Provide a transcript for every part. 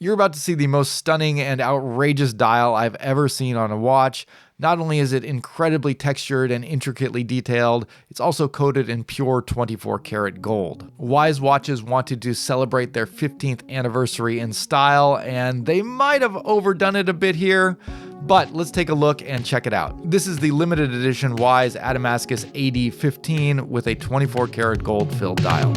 You're about to see the most stunning and outrageous dial I've ever seen on a watch. Not only is it incredibly textured and intricately detailed, it's also coated in pure 24 karat gold. Wise Watches wanted to celebrate their 15th anniversary in style, and they might have overdone it a bit here, but let's take a look and check it out. This is the limited edition Wise Adamascus AD15 with a 24 karat gold filled dial.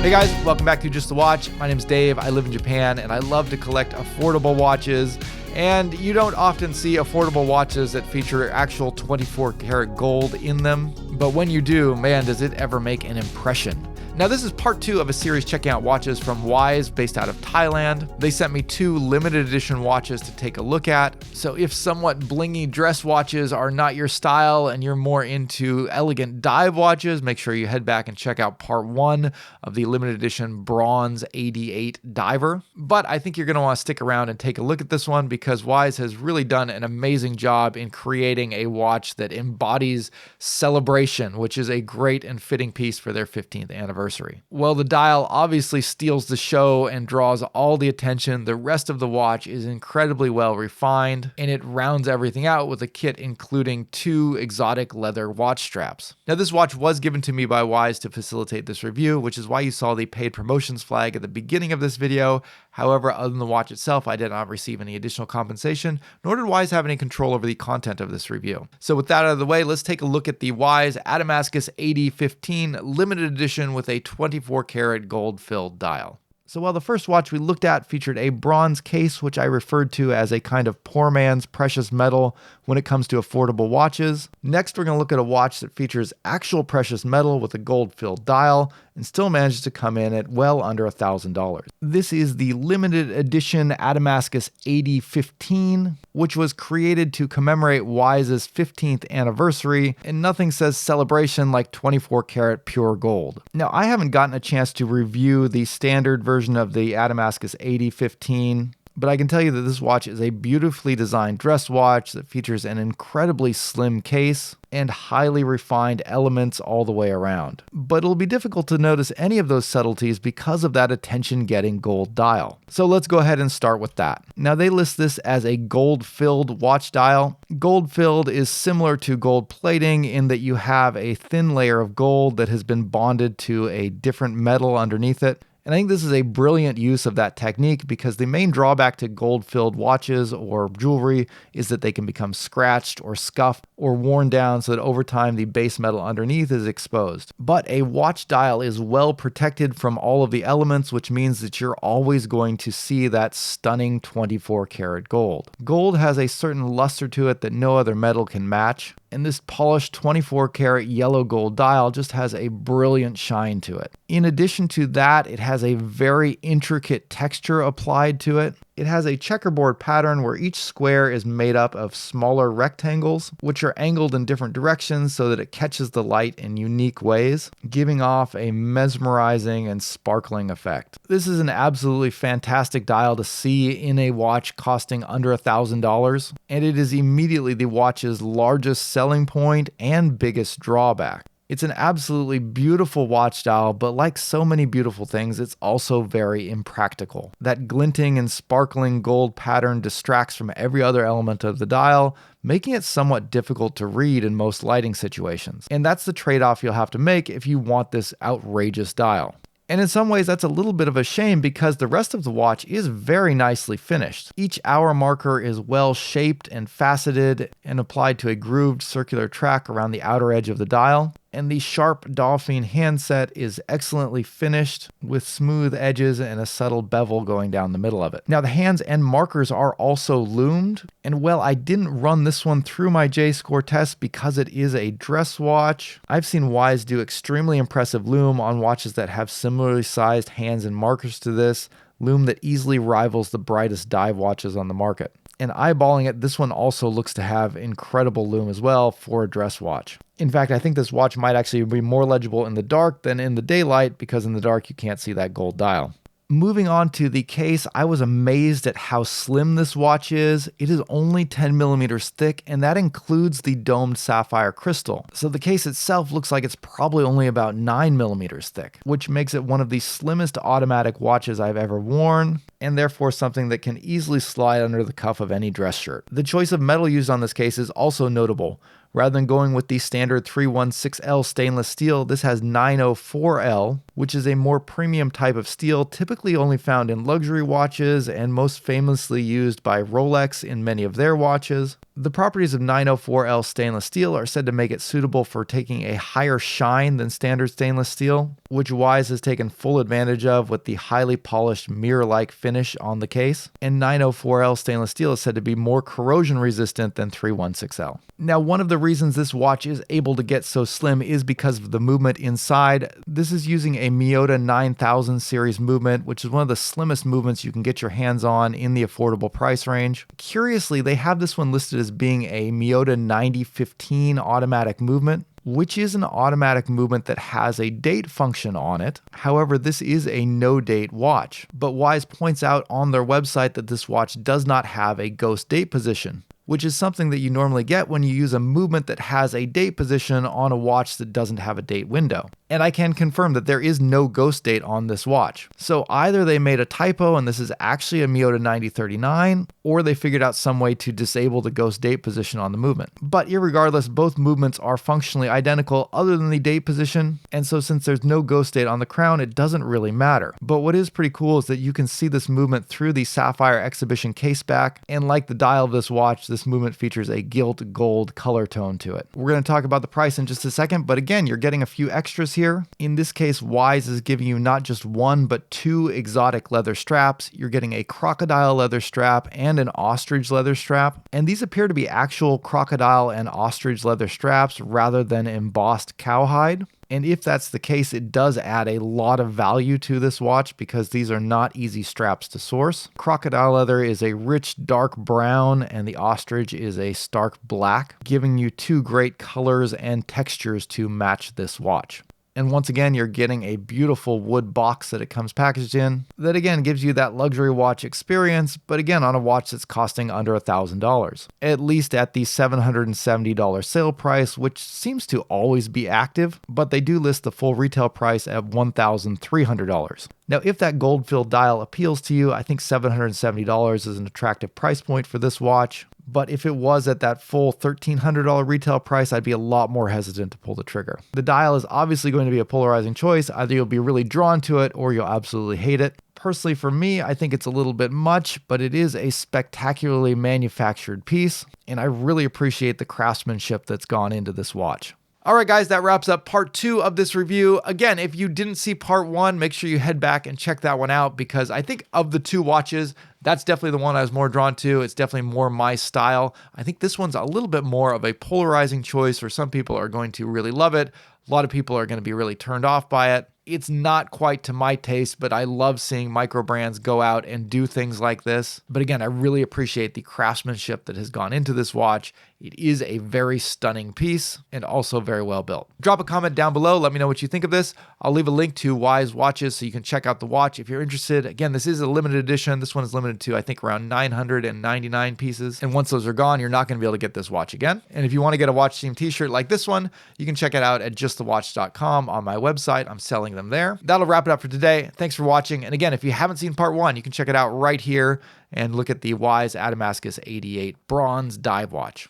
Hey guys, welcome back to Just the Watch. My name's Dave. I live in Japan and I love to collect affordable watches. And you don't often see affordable watches that feature actual 24 karat gold in them. But when you do, man, does it ever make an impression. Now this is part 2 of a series checking out watches from Wise based out of Thailand. They sent me 2 limited edition watches to take a look at. So if somewhat blingy dress watches are not your style and you're more into elegant dive watches, make sure you head back and check out part 1 of the limited edition bronze 88 diver. But I think you're going to want to stick around and take a look at this one because Wise has really done an amazing job in creating a watch that embodies celebration, which is a great and fitting piece for their 15th anniversary. Well, the dial obviously steals the show and draws all the attention. The rest of the watch is incredibly well refined, and it rounds everything out with a kit including 2 exotic leather watch straps. Now, this watch was given to me by Wise to facilitate this review, which is why you saw the paid promotions flag at the beginning of this video. However, other than the watch itself, I did not receive any additional compensation, nor did Wise have any control over the content of this review. So with that out of the way, let's take a look at the Wise Adamascus AD15 limited edition with a 24 karat gold filled dial. So while the first watch we looked at featured a bronze case, which I referred to as a kind of poor man's precious metal when it comes to affordable watches, next we're going to look at a watch that features actual precious metal with a gold-filled dial and still manages to come in at well under $1,000. This is the limited edition Adamascus AD15, which was created to commemorate Wise's 15th anniversary, and nothing says celebration like 24 karat pure gold. Now, I haven't gotten a chance to review the standard version of the Adamascus AD15, but I can tell you that this watch is a beautifully designed dress watch that features an incredibly slim case and highly refined elements all the way around. But it'll be difficult to notice any of those subtleties because of that attention-getting gold dial. So let's go ahead and start with that. Now they list this as a gold-filled watch dial. Gold-filled is similar to gold plating in that you have a thin layer of gold that has been bonded to a different metal underneath it. And I think this is a brilliant use of that technique because the main drawback to gold-filled watches or jewelry is that they can become scratched or scuffed or worn down so that over time the base metal underneath is exposed. But a watch dial is well protected from all of the elements, which means that you're always going to see that stunning 24 karat gold. Gold has a certain luster to it that no other metal can match. And this polished 24 karat yellow gold dial just has a brilliant shine to it. In addition to that, it has a very intricate texture applied to it. It has a checkerboard pattern where each square is made up of smaller rectangles, which are angled in different directions so that it catches the light in unique ways, giving off a mesmerizing and sparkling effect. This is an absolutely fantastic dial to see in a watch costing under $1,000, and it is immediately the watch's largest selling point and biggest drawback. It's an absolutely beautiful watch dial, but like so many beautiful things, it's also very impractical. That glinting and sparkling gold pattern distracts from every other element of the dial, making it somewhat difficult to read in most lighting situations. And that's the trade-off you'll have to make if you want this outrageous dial. And in some ways, that's a little bit of a shame because the rest of the watch is very nicely finished. Each hour marker is well shaped and faceted and applied to a grooved circular track around the outer edge of the dial. And the sharp Dauphine handset is excellently finished with smooth edges and a subtle bevel going down the middle of it. Now the hands and markers are also loomed, and well, I didn't run this one through my J-score test because it is a dress watch. I've seen Wise do extremely impressive loom on watches that have similarly sized hands and markers to this, loom that easily rivals the brightest dive watches on the market. And eyeballing it, this one also looks to have incredible loom as well for a dress watch. In fact, I think this watch might actually be more legible in the dark than in the daylight because in the dark you can't see that gold dial. Moving on to the case, I was amazed at how slim this watch is. It is only 10 millimeters thick, and that includes the domed sapphire crystal. So the case itself looks like it's probably only about 9 millimeters thick, which makes it one of the slimmest automatic watches I've ever worn, and therefore something that can easily slide under the cuff of any dress shirt. The choice of metal used on this case is also notable. Rather than going with the standard 316L stainless steel, this has 904L, which is a more premium type of steel, typically only found in luxury watches and most famously used by Rolex in many of their watches. The properties of 904L stainless steel are said to make it suitable for taking a higher shine than standard stainless steel, which Wise has taken full advantage of with the highly polished mirror-like finish on the case. And 904L stainless steel is said to be more corrosion resistant than 316L. Now, one of the reasons this watch is able to get so slim is because of the movement inside. This is using a Miyota 9000 series movement, which is one of the slimmest movements you can get your hands on in the affordable price range. Curiously, they have this one listed as being a Miyota 9015 automatic movement, which is an automatic movement that has a date function on it. However, this is a no-date watch. But Wise points out on their website that this watch does not have a ghost date position, which is something that you normally get when you use a movement that has a date position on a watch that doesn't have a date window. And I can confirm that there is no ghost date on this watch. So either they made a typo and this is actually a Miyota 9039, or they figured out some way to disable the ghost date position on the movement. But irregardless, both movements are functionally identical other than the date position, and so since there's no ghost date on the crown, it doesn't really matter. But what is pretty cool is that you can see this movement through the Sapphire Exhibition caseback, and like the dial of this watch, this movement features a gilt gold color tone to it. We're going to talk about the price in just a second, but again, you're getting a few extras here. In this case, Wise is giving you not just one, but two exotic leather straps. You're getting a crocodile leather strap and an ostrich leather strap, and these appear to be actual crocodile and ostrich leather straps rather than embossed cowhide. And if that's the case, it does add a lot of value to this watch because these are not easy straps to source. Crocodile leather is a rich dark brown and the ostrich is a stark black, giving you two great colors and textures to match this watch. And once again, you're getting a beautiful wood box that it comes packaged in that again gives you that luxury watch experience, but again on a watch that's costing under $1,000, at least at the $770 sale price, which seems to always be active, but they do list the full retail price at $1,300. Now, if that gold-filled dial appeals to you, I think $770 is an attractive price point for this watch. But if it was at that full $1,300 retail price, I'd be a lot more hesitant to pull the trigger. The dial is obviously going to be a polarizing choice. Either you'll be really drawn to it or you'll absolutely hate it. Personally, for me, I think it's a little bit much, but it is a spectacularly manufactured piece, and I really appreciate the craftsmanship that's gone into this watch. All right, guys, that wraps up part 2 of this review. Again, if you didn't see part 1, make sure you head back and check that one out because I think of the two watches, that's definitely the one I was more drawn to. It's definitely more my style. I think this one's a little bit more of a polarizing choice where some people are going to really love it. A lot of people are going to be really turned off by it. It's not quite to my taste, but I love seeing micro brands go out and do things like this. But again, I really appreciate the craftsmanship that has gone into this watch. It is a very stunning piece and also very well built. Drop a comment down below. Let me know what you think of this. I'll leave a link to Wise watches so you can check out the watch if you're interested. Again, this is a limited edition. This one is limited to, I think, around 999 pieces. And once those are gone, you're not going to be able to get this watch again. And if you want to get a watch team t-shirt like this one, you can check it out at justthewatch.com on my website. I'm selling them there. That'll wrap it up for today. Thanks for watching. And again, if you haven't seen part 1, you can check it out right here and look at the Wise Adamascus 88 bronze dive watch.